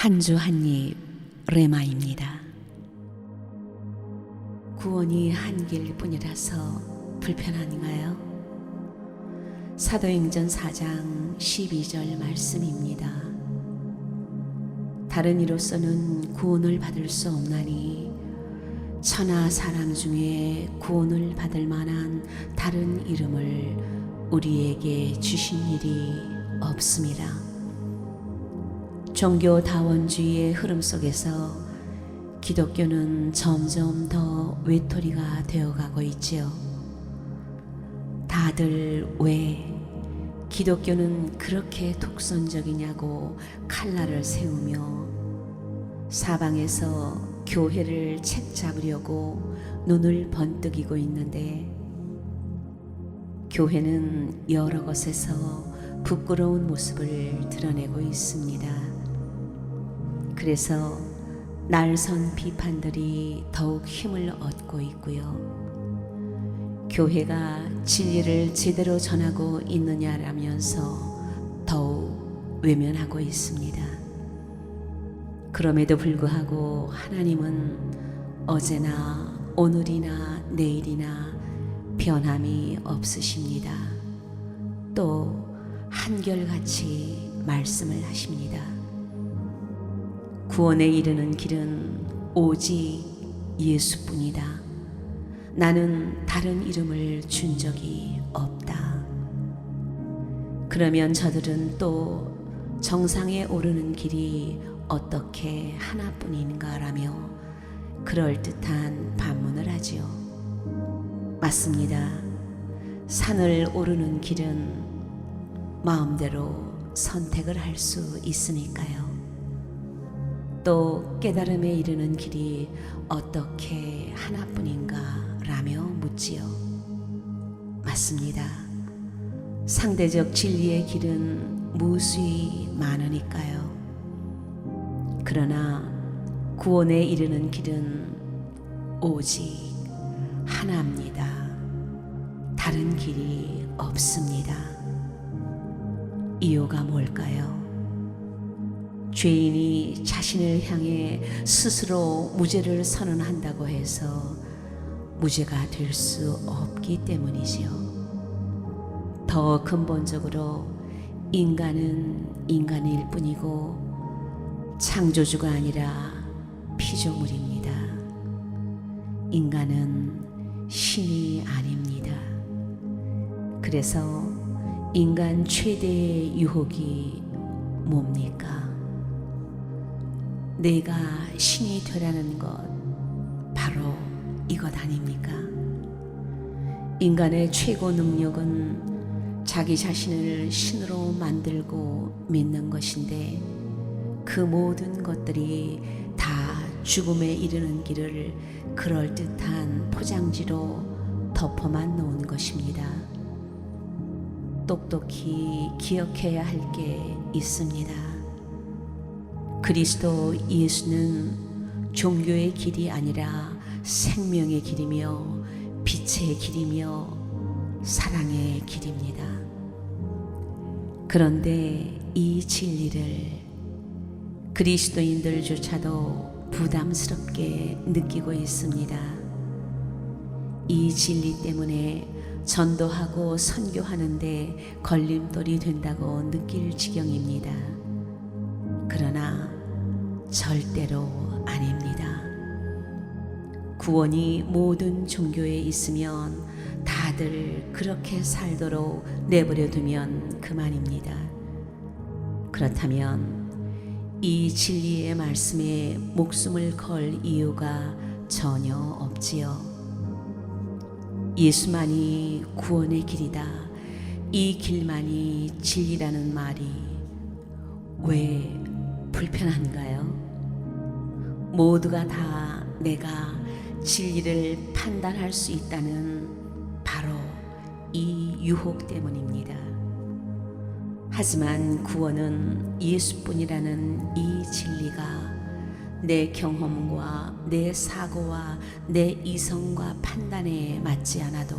한 주 한 입 레마입니다. 구원이 한 길뿐이라서 불편한가요? 사도행전 4장 12절 말씀입니다. 다른 이로서는 구원을 받을 수 없나니 천하 사람 중에 구원을 받을 만한 다른 이름을 우리에게 주신 일이 없습니다. 종교 다원주의의 흐름 속에서 기독교는 점점 더 외톨이가 되어가고 있지요. 다들 왜 기독교는 그렇게 독선적이냐고 칼날을 세우며 사방에서 교회를 책잡으려고 눈을 번뜩이고 있는데, 교회는 여러 것에서 부끄러운 모습을 드러내고 있습니다. 그래서 날선 비판들이 더욱 힘을 얻고 있고요. 교회가 진리를 제대로 전하고 있느냐라면서 더욱 외면하고 있습니다. 그럼에도 불구하고 하나님은 어제나 오늘이나 내일이나 변함이 없으십니다. 또 한결같이 말씀을 하십니다. 구원에 이르는 길은 오직 예수뿐이다. 나는 다른 이름을 준 적이 없다. 그러면 저들은 또 정상에 오르는 길이 어떻게 하나뿐인가라며 그럴듯한 반문을 하지요. 맞습니다. 산을 오르는 길은 마음대로 선택을 할 수 있으니까요. 또 깨달음에 이르는 길이 어떻게 하나뿐인가 라며 묻지요. 맞습니다. 상대적 진리의 길은 무수히 많으니까요. 그러나 구원에 이르는 길은 오직 하나입니다. 다른 길이 없습니다. 이유가 뭘까요? 죄인이 자신을 향해 스스로 무죄를 선언한다고 해서 무죄가 될 수 없기 때문이지요. 더 근본적으로 인간은 인간일 뿐이고 창조주가 아니라 피조물입니다. 인간은 신이 아닙니다. 그래서 인간 최대의 유혹이 뭡니까? 내가 신이 되라는 것, 바로 이것 아닙니까? 인간의 최고 능력은 자기 자신을 신으로 만들고 믿는 것인데, 그 모든 것들이 다 죽음에 이르는 길을 그럴듯한 포장지로 덮어만 놓은 것입니다. 똑똑히 기억해야 할 게 있습니다. 그리스도 예수는 종교의 길이 아니라 생명의 길이며 빛의 길이며 사랑의 길입니다. 그런데 이 진리를 그리스도인들조차도 부담스럽게 느끼고 있습니다. 이 진리 때문에 전도하고 선교하는데 걸림돌이 된다고 느낄 지경입니다. 그러나 절대로 아닙니다. 구원이 모든 종교에 있으면 다들 그렇게 살도록 내버려 두면 그만입니다. 그렇다면 이 진리의 말씀에 목숨을 걸 이유가 전혀 없지요. 예수만이 구원의 길이다, 이 길만이 진리라는 말이 왜 불편한가요? 모두가 다 내가 진리를 판단할 수 있다는 바로 이 유혹 때문입니다. 하지만 구원은 예수뿐이라는 이 진리가 내 경험과 내 사고와 내 이성과 판단에 맞지 않아도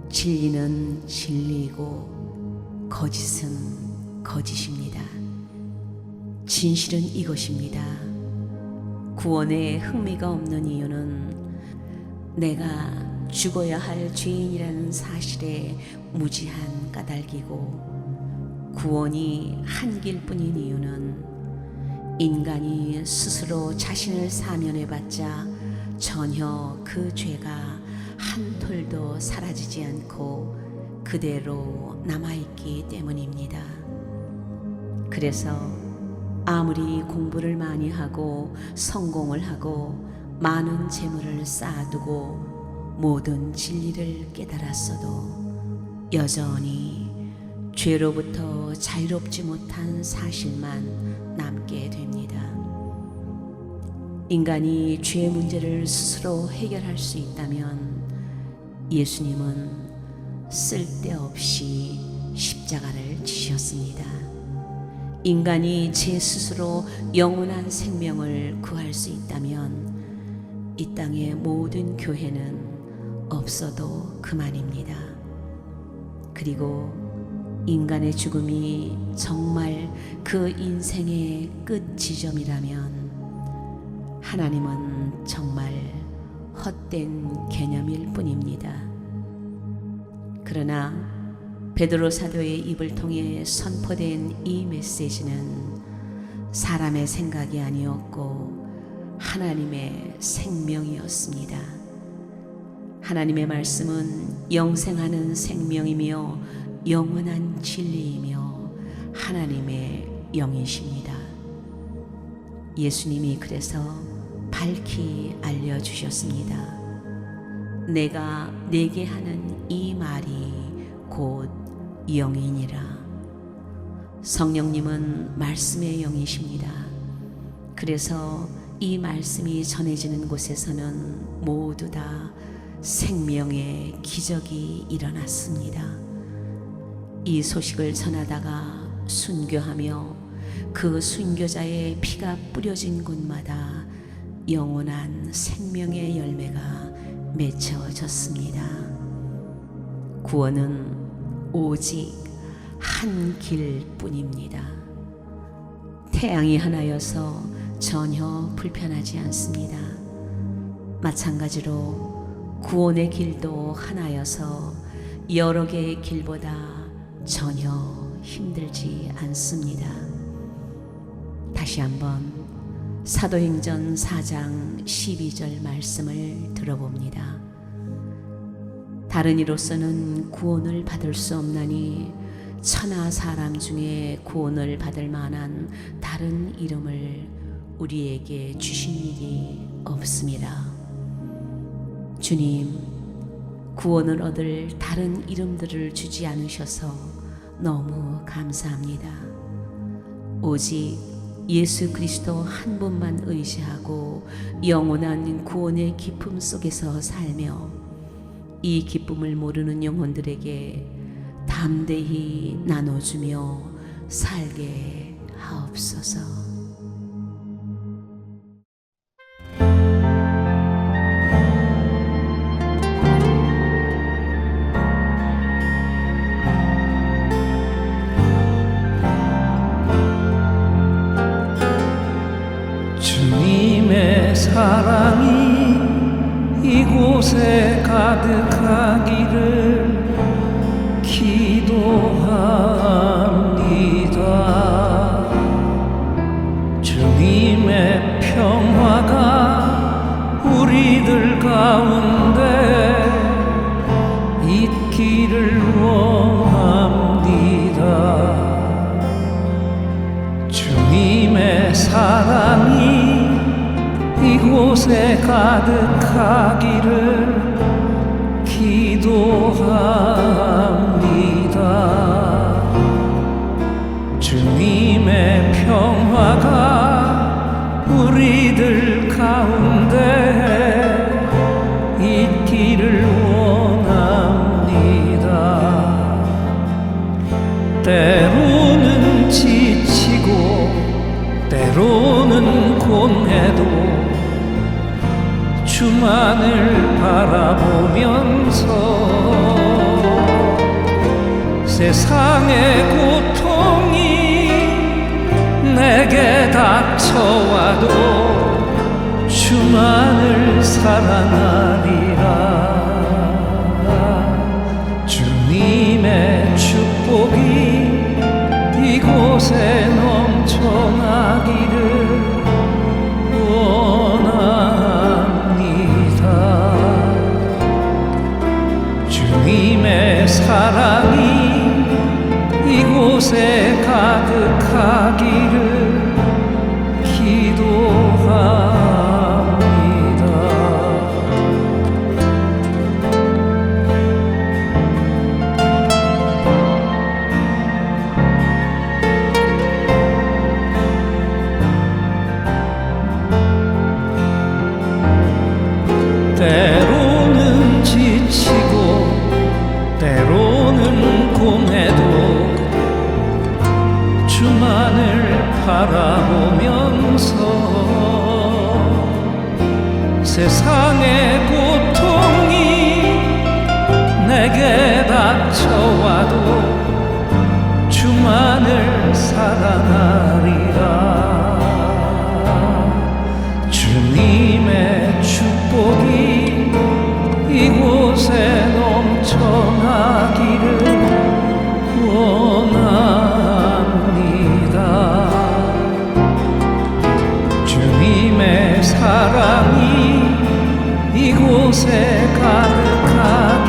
진리는 진리이고 거짓은 거짓입니다. 진실은 이것입니다. 구원에 흥미가 없는 이유는 내가 죽어야 할 죄인이라는 사실에 무지한 까닭이고, 구원이 한 길뿐인 이유는 인간이 스스로 자신을 사면해봤자 전혀 그 죄가 한 톨도 사라지지 않고 그대로 남아있기 때문입니다. 그래서 아무리 공부를 많이 하고 성공을 하고 많은 재물을 쌓아두고 모든 진리를 깨달았어도 여전히 죄로부터 자유롭지 못한 사실만 남게 됩니다. 인간이 죄 문제를 스스로 해결할 수 있다면 예수님은 쓸데없이 십자가를 지셨습니다. 인간이 제 스스로 영원한 생명을 구할 수 있다면 이 땅의 모든 교회는 없어도 그만입니다. 그리고 인간의 죽음이 정말 그 인생의 끝 지점이라면 하나님은 정말 헛된 개념일 뿐입니다. 그러나 베드로 사도의 입을 통해 선포된 이 메시지는 사람의 생각이 아니었고 하나님의 생명이었습니다. 하나님의 말씀은 영생하는 생명이며 영원한 진리이며 하나님의 영이십니다. 예수님이 그래서 밝히 알려주셨습니다. 내가 네게 하는 이 말이 곧 영이니라. 성령님은 말씀의 영이십니다. 그래서 이 말씀이 전해지는 곳에서는 모두 다 생명의 기적이 일어났습니다. 이 소식을 전하다가 순교하며 그 순교자의 피가 뿌려진 곳마다 영원한 생명의 열매가 맺혀졌습니다. 구원은 오직 한 길뿐입니다. 태양이 하나여서 전혀 불편하지 않습니다. 마찬가지로 구원의 길도 하나여서 여러 개의 길보다 전혀 힘들지 않습니다. 다시 한번 사도행전 4장 12절 말씀을 들어봅니다. 다른 이로서는 구원을 받을 수 없나니 천하 사람 중에 구원을 받을 만한 다른 이름을 우리에게 주신 일이 없습니다. 주님, 구원을 얻을 다른 이름들을 주지 않으셔서 너무 감사합니다. 오직 예수 그리스도 한 분만 의지하고 영원한 구원의 기쁨 속에서 살며 이 기쁨을 모르는 영혼들에게 담대히 나눠주며 살게 하옵소서. 주님의 사랑이 이곳에 가득하기를 기도합니다. 주님의 평화가 우리들 가운데 있기를 원합니다. 주님의 사랑이 이곳에 가득하기를 기도합니다. 주님의 평화가 우리들 가운데 있기를 원합니다. 때로는 지치고 때로는 곤해도 주만을 바라보면서 세상의 고통이 내 내게 닥쳐와도 주만을 사랑하리라. 주님의 축복이 이곳에 넘쳐나기를 원합니다. 주님의 사랑이 이곳에 가득하기를 기도합니다. 때로는 지치고 때로는 공해도 주만을 바라보면서 세상의 고통이 내게 닥쳐와도 주만을 사랑하리라. 주님의 축복이 이곳에 넘쳐나기를 원합니다. 주님의 사랑이 이곳에 가득하기를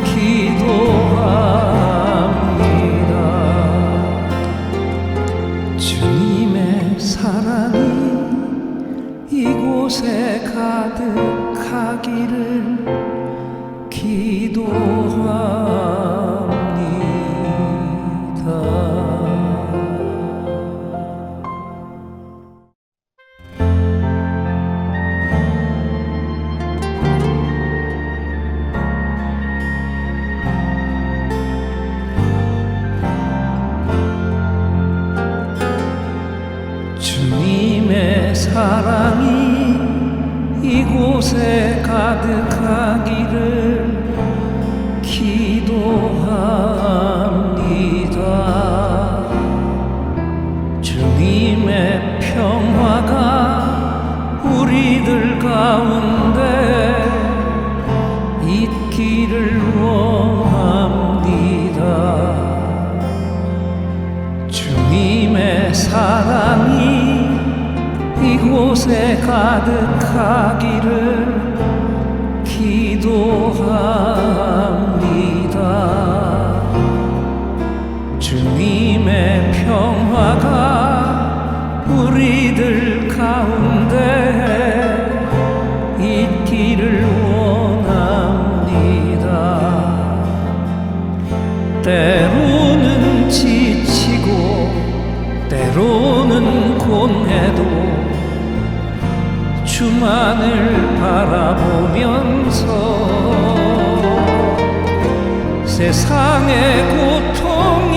기도합니다. 주님의 사랑이 이곳에 가득하기를 기도합니다. 주님의 사랑이 이곳에 가득하기를 기도합니다. 주님의 평화가 우리들 가운데 있기를 원합니다. 주님의 사랑이 이곳에 가득하기를 기도합니다. 주님의 평화가 우리들 가운데 있기를 원합니다. 때로는 지치고 때로는 곤해도 주만을 바라보면서 세상의 고통이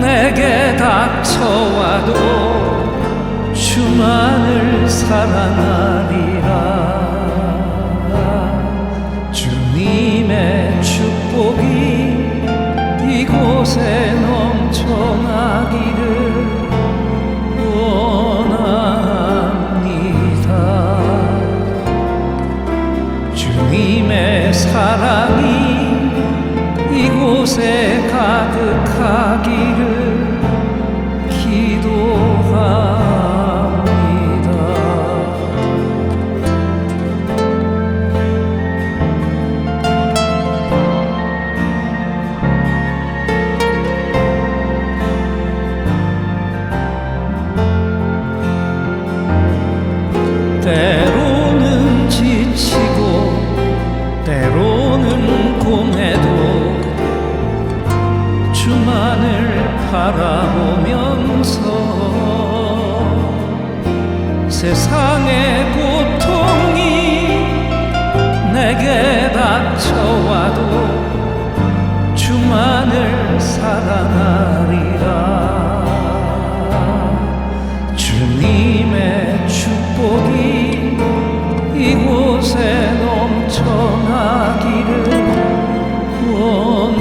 내게 닥쳐와도 주만을 사랑하리라. 주님의 축복이 이곳에 넘쳐나기를 원합니다. 주님의 사랑이 이곳에 가득하기를 기도합니다. 때로는 지치고 때로는 공해도 주만을 바라보면서 세상의 고통이 내게 닥쳐와도 주만을 사랑하리라. 주님의 축복이 이곳에 넘쳐나기를 원합니다.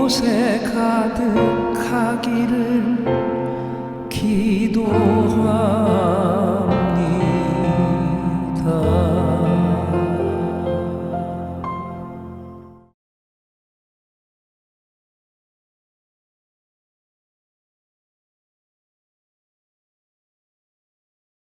이곳에 가득하기를 기도하